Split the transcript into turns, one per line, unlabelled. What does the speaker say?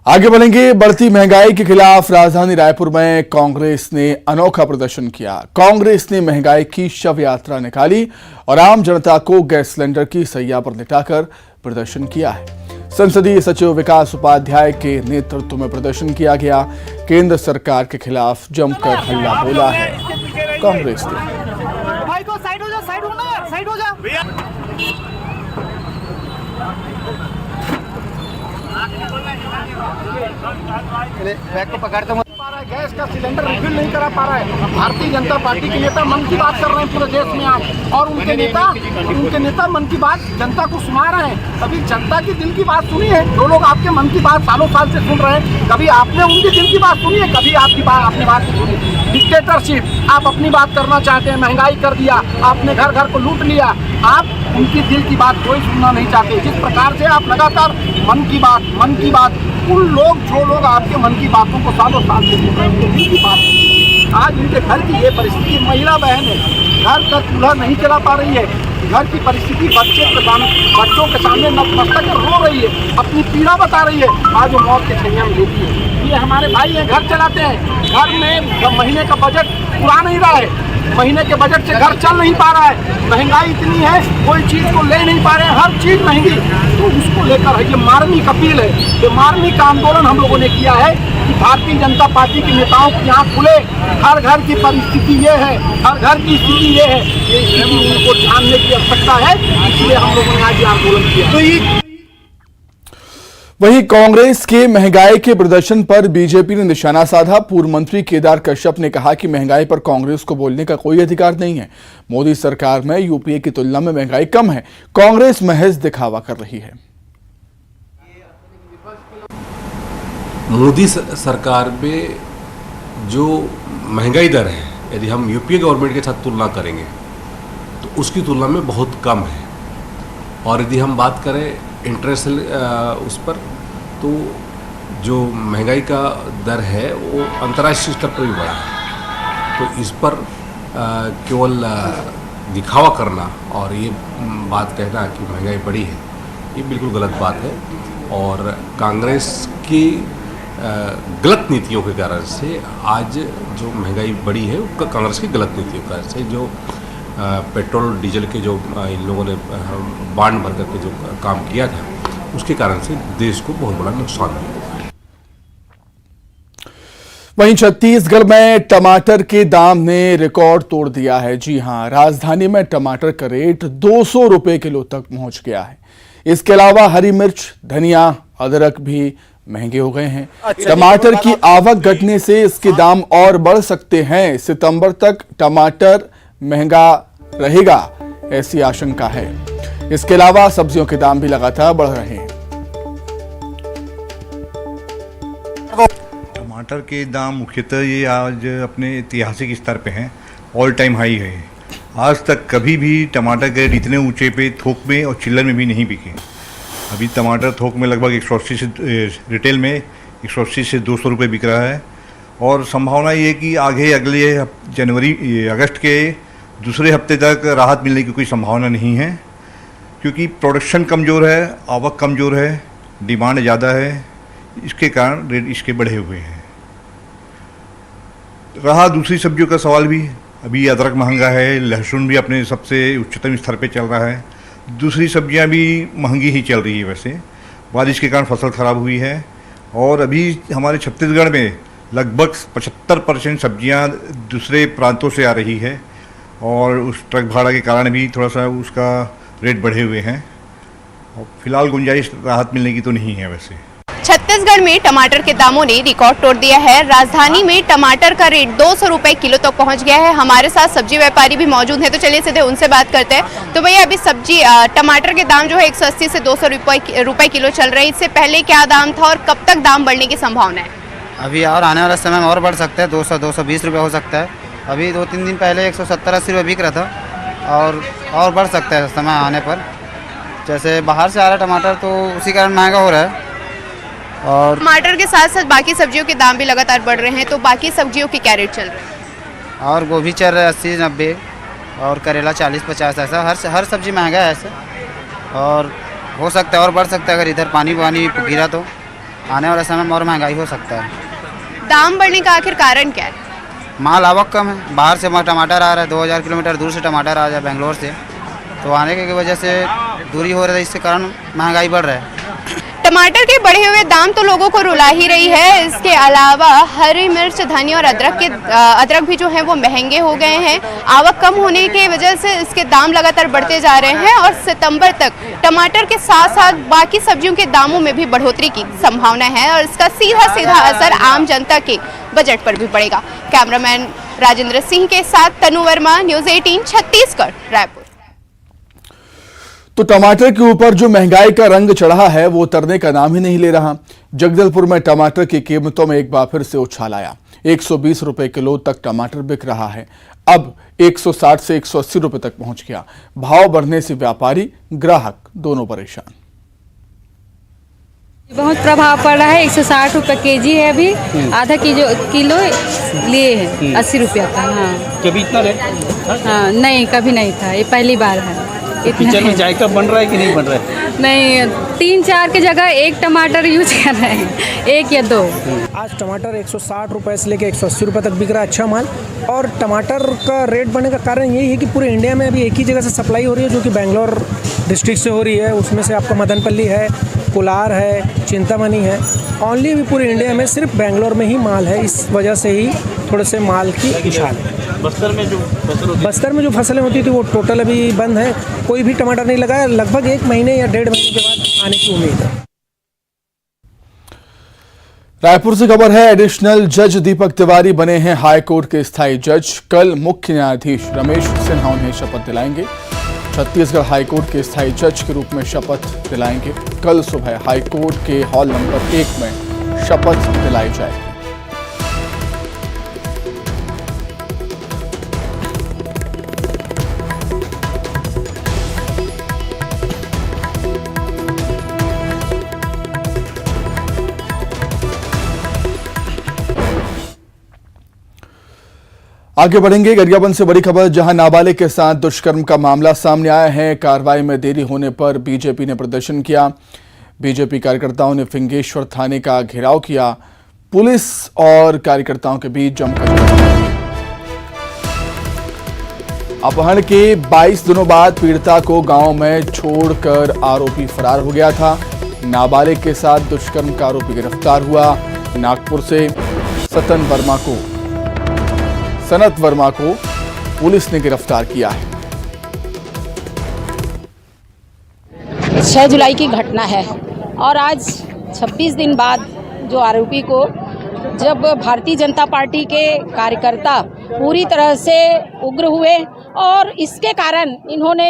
आगे बढ़ेंगे। बढ़ती महंगाई के खिलाफ राजधानी रायपुर में कांग्रेस ने अनोखा प्रदर्शन किया। कांग्रेस ने महंगाई की शव यात्रा निकाली और आम जनता को गैस सिलेंडर की सैया पर लिटाकर प्रदर्शन किया है। संसदीय सचिव विकास उपाध्याय के नेतृत्व में प्रदर्शन किया गया। केंद्र सरकार के खिलाफ जमकर हल्ला बोला है कांग्रेस ने।
भाई को साइड हो जा, साइड हो ना, साइड हो जा। बैग को पकड़ते गैस का सिलेंडर रिफिल नहीं करा पा रहा है। भारतीय जनता पार्टी के नेता मन की बात कर रहे हैं पूरे देश में आज, और उनके नेता मन की बात जनता को सुना रहे हैं। कभी जनता की दिल की बात सुनी है? जो लोग आपके मन की बात सालों साल से सुन रहे हैं, कभी आपने उनके दिल की बात सुनी है? कभी आपकी बात अपनी बात नहीं सुनी। डिक्टेटरशिप, आप अपनी बात करना चाहते हैं, महंगाई कर दिया, आपने घर घर को लूट लिया, आप उनकी दिल की बात कोई सुनना नहीं चाहते। जिस प्रकार से आप लगातार मन की बात उन लोग जो लोग आपके मन की बातों को सालों साल से सुन रहे हैं, उनकी दिल की बात, आज उनके घर की ये परिस्थिति, महिला बहन है, घर का चूल्हा नहीं चला पा रही है, घर की परिस्थिति, बच्चों के सामने नतमस्तक रो रही है, अपनी पीड़ा बता रही है, आज वो मौत के छैया में लेती है। ये हमारे भाई हैं, घर चलाते हैं, घर में महीने का बजट पूरा नहीं रहा है, महीने के बजट से घर चल नहीं पा रहा है, महंगाई इतनी है, कोई चीज़ को ले नहीं पा रहे हैं, हर चीज़ महंगी। तो उसको लेकर है ये मार्मिक अपील है, ये मार्मिक आंदोलन हम लोगों ने किया है कि भारतीय जनता पार्टी के नेताओं की आँख खुले। हर घर की परिस्थिति ये है, हर घर की स्थिति ये है, ये स्थिति उनको जानने की आवश्यकता है, इसलिए हम लोगों ने आज ये आंदोलन किया। तो ये
वहीं कांग्रेस के महंगाई के प्रदर्शन पर बीजेपी ने निशाना साधा। पूर्व मंत्री केदार कश्यप ने कहा कि महंगाई पर कांग्रेस को बोलने का कोई अधिकार नहीं है। मोदी सरकार में यूपीए की तुलना में महंगाई कम है, कांग्रेस महज दिखावा कर रही है।
मोदी सरकार में जो महंगाई दर है, यदि हम यूपीए गवर्नमेंट के साथ तुलना करेंगे तो उसकी तुलना में बहुत कम है। और यदि हम बात करें इंटरनेशनल उस पर, तो जो महंगाई का दर है वो अंतर्राष्ट्रीय स्तर पर भी बढ़ा है। तो इस पर केवल दिखावा करना और ये बात कहना कि महंगाई बढ़ी है, ये बिल्कुल गलत बात है। और कांग्रेस की गलत नीतियों के कारण से आज जो महंगाई बढ़ी है, वो कांग्रेस की गलत नीतियों के कारण से, जो पेट्रोल डीजल के जो इन लोगों ने बांड भर करके जो काम किया था, उसके कारण से देश को बहुत बड़ा नुकसान हुआ है।
वहीं छत्तीसगढ़ में टमाटर के दाम ने रिकॉर्ड तोड़ दिया है। जी हां, राजधानी में टमाटर का रेट 200 रुपए किलो तक पहुंच गया है। इसके अलावा हरी मिर्च, धनिया, अदरक भी महंगे हो गए हैं। टमाटर की आवक घटने से इसके दाम और बढ़ सकते हैं। सितंबर तक टमाटर महंगा रहेगा, ऐसी आशंका है। इसके अलावा सब्जियों के दाम भी लगातार बढ़ रहे हैं।
टमाटर के दाम मुख्यतः ये आज अपने ऐतिहासिक स्तर पे हैं, ऑल टाइम हाई है। आज तक कभी भी टमाटर के रेट इतने ऊंचे पे थोक में और चिल्लर में भी नहीं बिके। अभी टमाटर थोक में लगभग 180 से, रिटेल में 180 से 200 रुपये बिक रहा है। और संभावना ये है कि आगे अगले अगस्त के दूसरे हफ्ते तक राहत मिलने की कोई संभावना नहीं है, क्योंकि प्रोडक्शन कमज़ोर है, आवक कमज़ोर है, डिमांड ज़्यादा है, इसके कारण रेट इसके बढ़े हुए हैं। रहा दूसरी सब्जियों का सवाल भी, अभी अदरक महंगा है, लहसुन भी अपने सबसे उच्चतम स्तर पे चल रहा है, दूसरी सब्जियां भी महंगी ही चल रही है। वैसे बारिश के कारण फसल ख़राब हुई है, और अभी हमारे छत्तीसगढ़ में लगभग 75% सब्जियां दूसरे प्रांतों से आ रही है, और उस ट्रक भाड़ा के कारण भी थोड़ा सा उसका रेट बढ़े हुए हैं। और फिलहाल गुंजाइश राहत मिलने की तो नहीं है। वैसे
छत्तीसगढ़ में टमाटर के दामों ने रिकॉर्ड तोड़ दिया है। राजधानी में टमाटर का रेट 200 रुपए किलो तक पहुंच गया है। हमारे साथ सब्जी व्यापारी भी मौजूद हैं, तो चलिए सीधे उनसे बात करते हैं। तो भैया, अभी सब्जी टमाटर के दाम जो है 180 से 200 रुपए किलो चल रहे हैं। इससे पहले क्या दाम था और कब तक दाम बढ़ने की संभावना है?
अभी और आने वाला समय में और बढ़ सकता है, 200-220 रुपये हो सकता है। अभी 2-3 दिन पहले 170-80 रुपये बिक रहा था, और बढ़ सकता है समय आने पर। जैसे बाहर से आ रहा टमाटर, तो उसी कारण महंगा हो रहा है। और
टमाटर के साथ साथ बाकी सब्जियों के दाम भी लगातार बढ़ रहे हैं, तो बाकी सब्जियों के क्या रेट चल रहे हैं?
और गोभी चल रहा है 80-90, और करेला 40-50, ऐसा हर सब्जी महंगा है ऐसे। और हो सकता है और बढ़ सकता है अगर इधर पानी गिरा तो। आने वाले समय में और महंगाई हो सकता है।
दाम बढ़ने का आखिर कारण क्या है?
माल आवक कम है, बाहर से टमाटर आ रहा है, 2000 किलोमीटर दूर से टमाटर आ जाए बेंगलोर से, तो आने की वजह से दूरी हो रही है, इसके कारण महंगाई बढ़ रहा है।
टमाटर के बढ़े हुए दाम तो लोगों को रुला ही रही है। इसके अलावा हरी मिर्च, धनिया और अदरक भी जो है वो महंगे हो गए हैं। आवक कम होने की वजह से इसके दाम लगातार बढ़ते जा रहे हैं और सितंबर तक टमाटर के साथ साथ बाकी सब्जियों के दामों में भी बढ़ोतरी की संभावना है और इसका सीधा असर आम जनता के बजट पर भी पड़ेगा। कैमरामैन राजेंद्र सिंह के साथ तनु वर्मा, न्यूज़ 18 छत्तीसगढ़, रायपुर।
तो टमाटर के ऊपर जो महंगाई का रंग चढ़ा है वो उतरने का नाम ही नहीं ले रहा। जगदलपुर में टमाटर की कीमतों में एक बार फिर से उछाल आया। 120 रुपए किलो तक टमाटर बिक रहा है, अब 160 से 180 रुपए तक पहुंच गया। भाव बढ़ने से व्यापारी, ग्राहक दोनों परेशान।
बहुत प्रभाव पड़ रहा है। 160 रुपये केजी है, अभी आधा किलो लिए हैं 80 रुपया का। हाँ,
कभी इतना रेट?
हाँ नहीं, कभी नहीं था, ये पहली बार है।
किचन में जायका बन रहा है कि नहीं बन रहा है?
नहीं, 3-4 की जगह एक टमाटर यूज कर रहे हैं, 1 या 2।
आज टमाटर 160 रुपए से लेकर 180 रुपए तक बिक रहा है, अच्छा माल। और टमाटर का रेट बढ़ने का कारण यही है कि पूरे इंडिया में अभी एक ही जगह से सप्लाई हो रही है, जो कि बेंगलोर डिस्ट्रिक्ट से हो रही है। उसमें से आपका मदनपल्ली है, कोलार है, चिंतामणि है। ओनली अभी पूरे इंडिया में सिर्फ बेंगलोर में ही माल है, इस वजह से ही थोड़े से माल की उछाल है।
बस्तर में जो
फसलें होती थी वो टोटल अभी बंद है, कोई भी टमाटर नहीं लगा है। लगभग 1 महीने या 1.5 महीने के बाद आने की उम्मीद है।
रायपुर से खबर है, एडिशनल जज दीपक तिवारी बने हैं हाईकोर्ट के स्थायी जज। कल मुख्य न्यायाधीश रमेश सिन्हा उन्हें शपथ दिलाएंगे। छत्तीसगढ़ हाईकोर्ट के स्थायी जज के रूप में शपथ दिलाएंगे। कल सुबह हाईकोर्ट के हॉल नंबर 1 में शपथ दिलाई जाएगी। आगे बढ़ेंगे गरियाबंद से बड़ी खबर, जहां नाबालिग के साथ दुष्कर्म का मामला सामने आया है। कार्रवाई में देरी होने पर बीजेपी ने प्रदर्शन किया। बीजेपी कार्यकर्ताओं ने फिंगेश्वर थाने का घेराव किया। पुलिस और कार्यकर्ताओं के बीच जमकर अपहरण के 22 दिनों बाद पीड़िता को गांव में छोड़कर आरोपी फरार हो गया था। नाबालिग के साथ दुष्कर्म का आरोपी गिरफ्तार हुआ। नागपुर से सनत वर्मा को पुलिस ने गिरफ्तार किया है।
6 जुलाई की घटना है और आज 26 दिन बाद जो आरोपी को, जब भारतीय जनता पार्टी के कार्यकर्ता पूरी तरह से उग्र हुए और इसके कारण इन्होंने